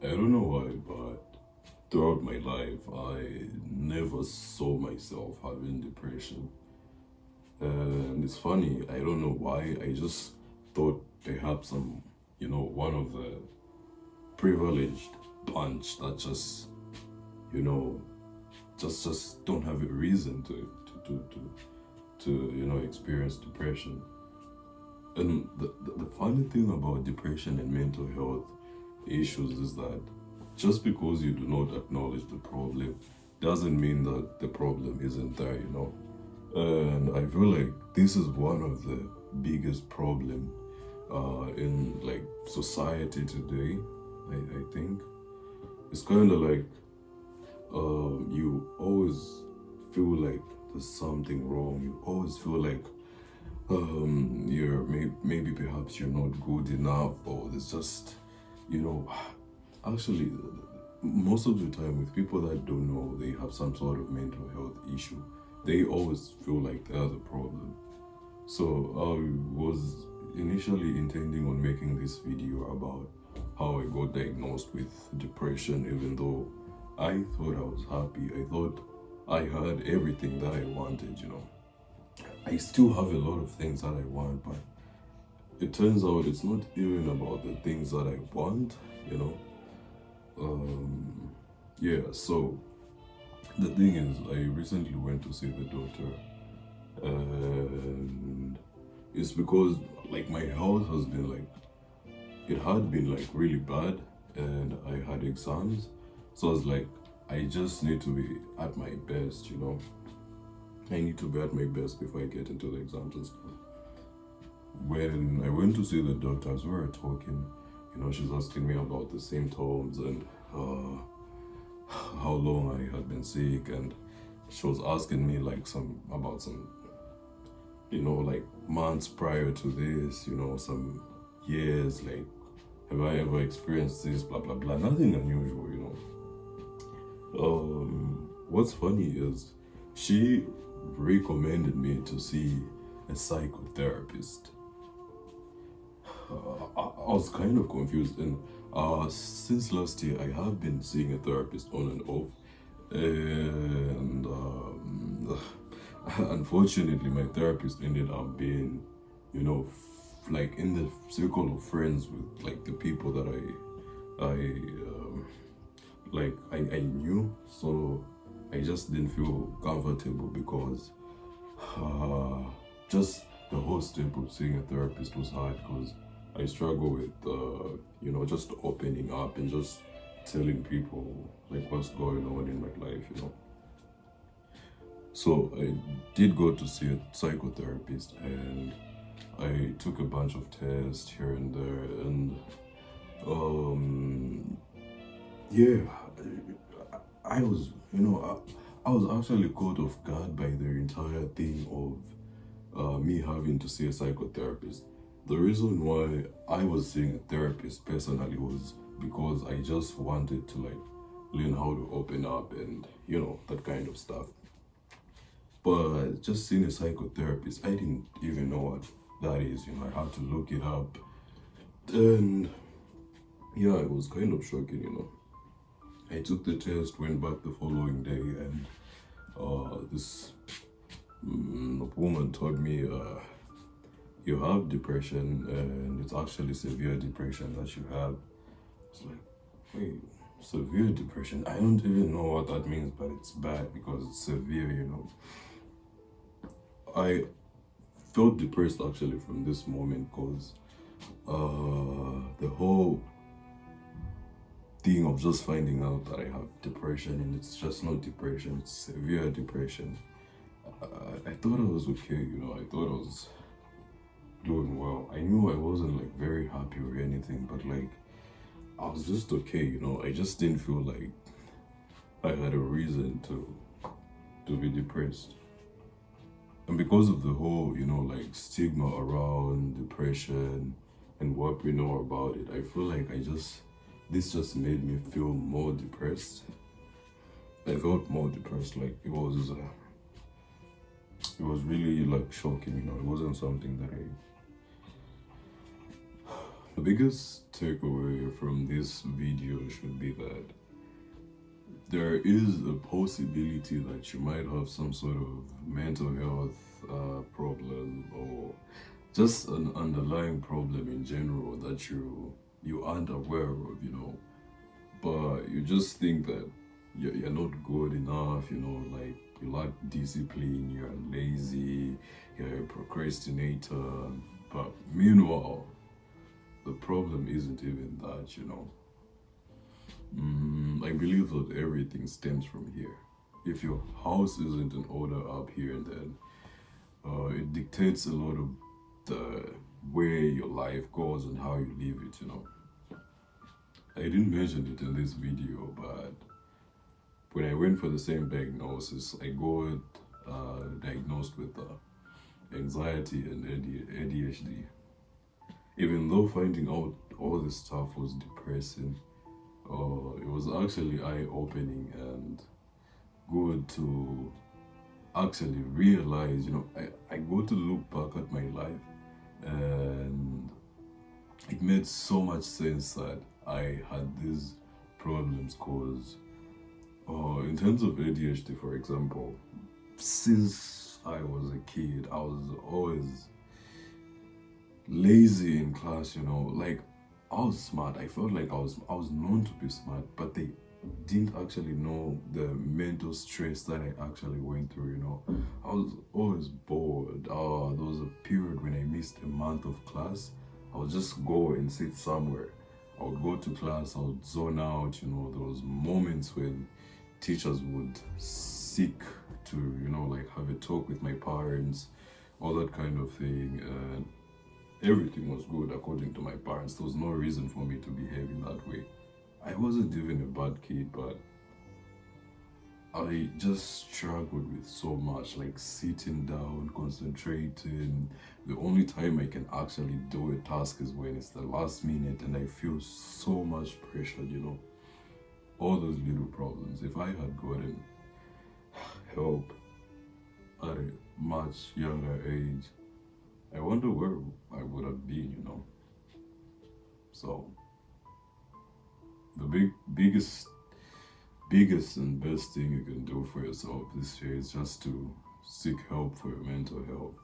I don't know why, but throughout my life, I never saw myself having depression. And it's funny, I don't know why. I just thought perhaps I'm, one of the privileged bunch that just, you know, just don't have a reason to experience depression. And the funny thing about depression and mental health issues is that just because you do not acknowledge the problem doesn't mean that the problem isn't there. And I feel like this is one of the biggest problem in like society today. I think it's kind of like you always feel like there's something wrong. You always feel like you're maybe perhaps you're not good enough, or there's just you know actually most of the time with people that don't know they have some sort of mental health issue, they always feel like they're the problem. So I was initially intending on making this video about how I got diagnosed with depression, even though I thought I was happy. I thought I had everything that I wanted. I still have a lot of things that I want, but it turns out it's not even about the things that I want. Yeah, so the thing is, I recently went to see the doctor, and it's because like my health has been like, it had been like really bad, and I had exams, so I was like, I just need to be at my best. I need to be at my best before I get into the exams and stuff. When I went to see the doctor, as we were talking, she's asking me about the symptoms and how long I had been sick, and she was asking me like some like months prior to this, some years, like have I ever experienced this, blah blah blah, nothing unusual. What's funny is she recommended me to see a psychotherapist. I was kind of confused, and since last year I have been seeing a therapist on and off, and unfortunately my therapist ended up being, like in the circle of friends with like the people that I knew, so I just didn't feel comfortable because just the whole step of seeing a therapist was hard because I struggle with just opening up and just telling people like what's going on in my life. So I did go to see a psychotherapist, and I took a bunch of tests here and there, and yeah, I was I was actually caught off guard by the entire thing of me having to see a psychotherapist. The reason why I was seeing a therapist personally was because I just wanted to like learn how to open up and that kind of stuff. But just seeing a psychotherapist, I didn't even know what that is. I had to look it up, and yeah, it was kind of shocking. I took the test, went back the following day, and this woman told me you have depression, and it's actually severe depression that you have. It's like, wait, severe depression? I don't even know what that means, but it's bad because it's severe. I felt depressed actually from this moment because the whole thing of just finding out that I have depression, and it's just not depression, it's severe depression. I thought I was okay, I thought I was doing well. I knew I wasn't like very happy or anything, but like I was just okay. I just didn't feel like I had a reason to be depressed. And because of the whole like stigma around depression and what we know about it, I feel like this just made me feel more depressed. I felt more depressed. Like it was really like shocking. It wasn't something that The biggest takeaway from this video should be that there is a possibility that you might have some sort of mental health problem, or just an underlying problem in general that you aren't aware of, but you just think that you're not good enough, like you lack discipline, you're lazy, you're a procrastinator. But meanwhile, the problem isn't even that. I believe that everything stems from here. If your house isn't in order up here, then it dictates a lot of the way your life goes and how you live it. I didn't mention it in this video, but when I went for the same diagnosis, I got diagnosed with anxiety and ADHD. Even though finding out all this stuff was depressing, it was actually eye-opening and good to actually realize, I go to look back at my life, and it made so much sense that I had these problems because in terms of ADHD, for example, since I was a kid, I was always lazy in class, like I was smart. I felt like I was known to be smart, but they didn't actually know the mental stress that I actually went through. I was always bored. There was a period when I missed a month of class. I would just go and sit somewhere. I would go to class, I would zone out. There was moments when teachers would seek to, like have a talk with my parents, all that kind of thing. And everything was good according to my parents. There was no reason for me to behave in that way. I wasn't even a bad kid, but I just struggled with so much, like sitting down, concentrating. The only time I can actually do a task is when it's the last minute and I feel so much pressure, all those little problems. If I had gotten help at a much younger age, I wonder where I would have been. So the biggest and best thing you can do for yourself this year is just to seek help for your mental health.